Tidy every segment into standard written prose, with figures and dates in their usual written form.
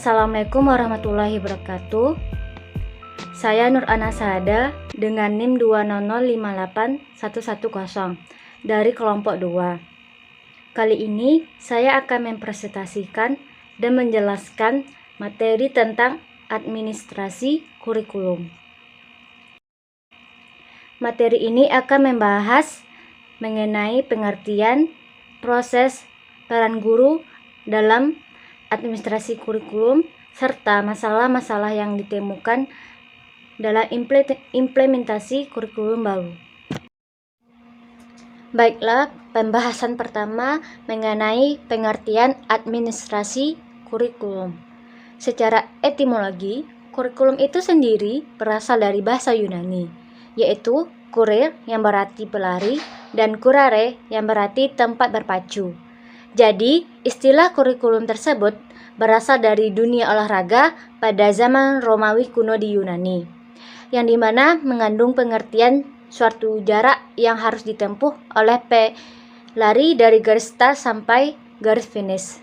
Assalamualaikum warahmatullahi wabarakatuh. Saya Nur Ana Sahada dengan NIM 200581110 dari kelompok 2. Kali ini saya akan mempresentasikan dan menjelaskan materi tentang administrasi kurikulum. Materi ini akan membahas mengenai pengertian, proses, peran guru dalam administrasi kurikulum, serta masalah-masalah yang ditemukan dalam implementasi kurikulum baru. Baiklah, pembahasan pertama mengenai pengertian administrasi kurikulum. Secara etimologi, kurikulum itu sendiri berasal dari bahasa Yunani, yaitu kurir yang berarti pelari dan kurare yang berarti tempat berpacu. Jadi, istilah kurikulum tersebut berasal dari dunia olahraga pada zaman Romawi kuno di Yunani, yang dimana mengandung pengertian suatu jarak yang harus ditempuh oleh pelari dari garis start sampai garis finish.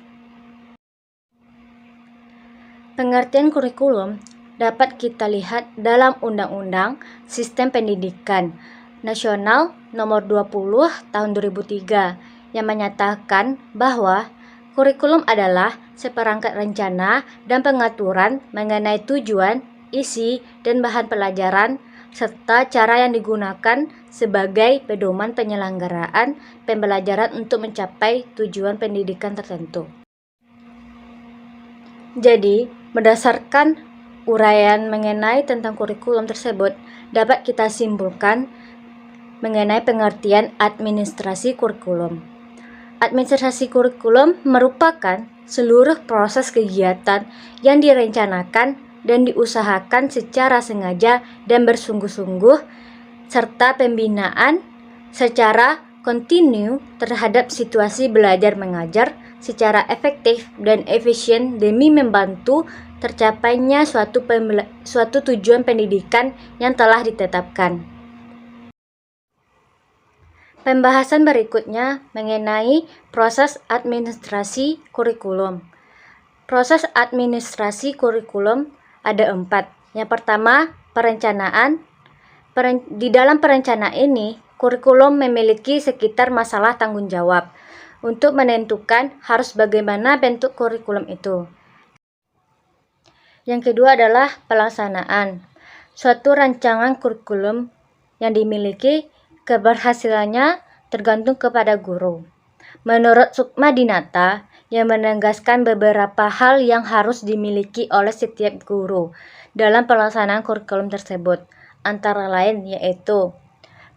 Pengertian kurikulum dapat kita lihat dalam Undang-Undang Sistem Pendidikan Nasional Nomor 20 Tahun 2003 yang menyatakan bahwa kurikulum adalah seperangkat rencana dan pengaturan mengenai tujuan, isi, dan bahan pelajaran, serta cara yang digunakan sebagai pedoman penyelenggaraan pembelajaran untuk mencapai tujuan pendidikan tertentu. Jadi, berdasarkan uraian mengenai tentang kurikulum tersebut, dapat kita simpulkan mengenai pengertian administrasi kurikulum. Administrasi kurikulum merupakan seluruh proses kegiatan yang direncanakan dan diusahakan secara sengaja dan bersungguh-sungguh, serta pembinaan secara kontinu terhadap situasi belajar mengajar secara efektif dan efisien demi membantu tercapainya suatu tujuan pendidikan yang telah ditetapkan. Pembahasan berikutnya mengenai proses administrasi kurikulum. Proses administrasi kurikulum ada 4. Yang pertama, perencanaan. Di dalam perencanaan ini, kurikulum memiliki sekitar masalah tanggung jawab untuk menentukan harus bagaimana bentuk kurikulum itu. Yang kedua adalah pelaksanaan. Suatu rancangan kurikulum yang dimiliki keberhasilannya tergantung kepada guru. Menurut Sukma Dinata, yang menegaskan beberapa hal yang harus dimiliki oleh setiap guru dalam pelaksanaan kurikulum tersebut, antara lain yaitu: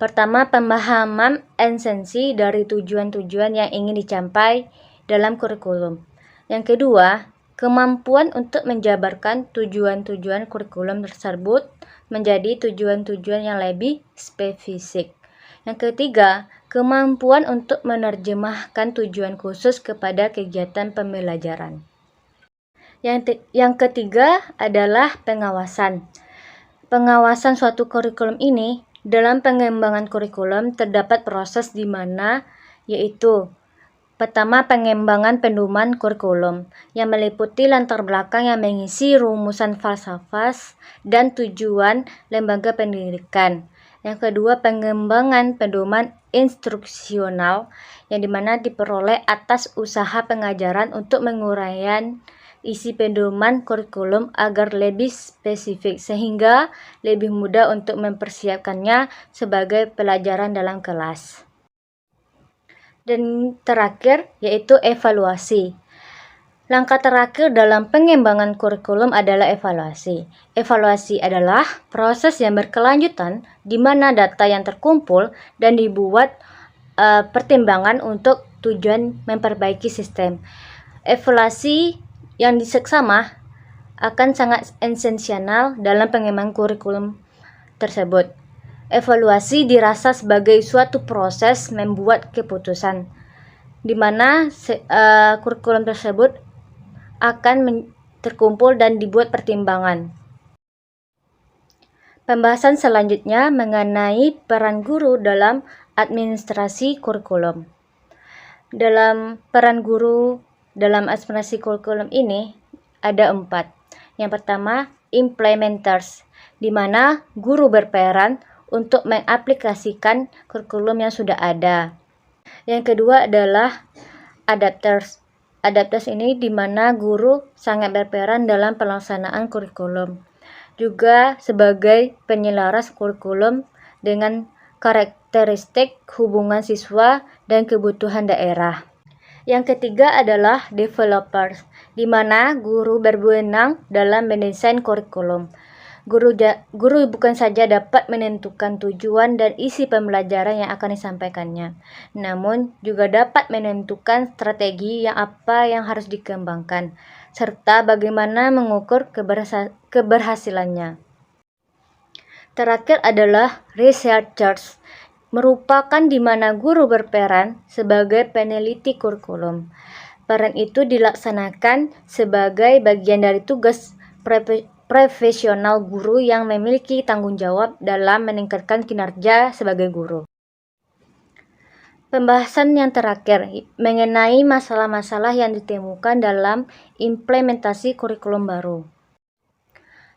pertama, pemahaman esensi dari tujuan-tujuan yang ingin dicapai dalam kurikulum. Yang kedua, kemampuan untuk menjabarkan tujuan-tujuan kurikulum tersebut menjadi tujuan-tujuan yang lebih spesifik. Yang ketiga, kemampuan untuk menerjemahkan tujuan khusus kepada kegiatan pembelajaran. Yang ketiga adalah pengawasan. Pengawasan suatu kurikulum ini, dalam pengembangan kurikulum terdapat proses di mana yaitu: pertama, pengembangan pedoman kurikulum yang meliputi latar belakang yang mengisi rumusan falsafah dan tujuan lembaga pendidikan. Yang kedua, pengembangan pedoman instruksional yang dimana diperoleh atas usaha pengajaran untuk menguraikan isi pedoman kurikulum agar lebih spesifik sehingga lebih mudah untuk mempersiapkannya sebagai pelajaran dalam kelas. Dan terakhir yaitu evaluasi. Langkah terakhir dalam pengembangan kurikulum adalah evaluasi. Evaluasi adalah proses yang berkelanjutan di mana data yang terkumpul dan dibuat pertimbangan untuk tujuan memperbaiki sistem. Evaluasi yang seksama akan sangat esensial dalam pengembangan kurikulum tersebut. Evaluasi dirasa sebagai suatu proses membuat keputusan, di mana kurikulum tersebut akan terkumpul dan dibuat pertimbangan. Pembahasan selanjutnya mengenai peran guru dalam administrasi kurikulum. Dalam peran guru dalam administrasi kurikulum ini ada 4. Yang pertama, implementers, di mana guru berperan untuk mengaplikasikan kurikulum yang sudah ada. Yang kedua adalah adapters. Adapters ini di mana guru sangat berperan dalam pelaksanaan kurikulum, juga sebagai penyelaras kurikulum dengan karakteristik hubungan siswa dan kebutuhan daerah. Yang ketiga adalah developers, di mana guru berwenang dalam mendesain kurikulum. Guru bukan saja dapat menentukan tujuan dan isi pembelajaran yang akan disampaikannya, namun juga dapat menentukan strategi apa yang harus dikembangkan, serta bagaimana mengukur keberhasilannya. Terakhir adalah researchers, merupakan di mana guru berperan sebagai peneliti kurikulum. Peran itu dilaksanakan sebagai bagian dari tugas profesional guru yang memiliki tanggung jawab dalam meningkatkan kinerja sebagai guru. Pembahasan yang terakhir mengenai masalah-masalah yang ditemukan dalam implementasi kurikulum baru.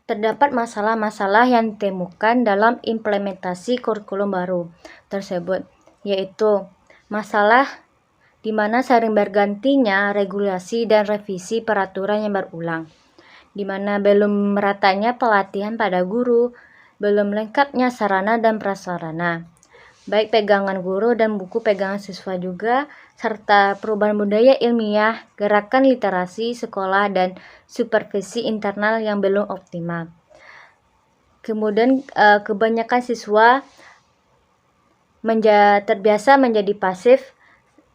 Terdapat masalah-masalah yang ditemukan dalam implementasi kurikulum baru tersebut, yaitu masalah di mana sering bergantinya regulasi dan revisi peraturan yang berulang, di mana belum meratanya pelatihan pada guru, belum lengkapnya sarana dan prasarana, baik pegangan guru dan buku pegangan siswa juga, serta perubahan budaya ilmiah, gerakan literasi sekolah, dan supervisi internal yang belum optimal. Kemudian kebanyakan siswa terbiasa menjadi pasif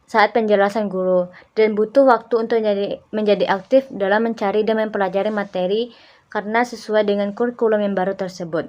saat penjelasan guru dan butuh waktu untuk menjadi aktif dalam mencari dan mempelajari materi karena sesuai dengan kurikulum yang baru tersebut.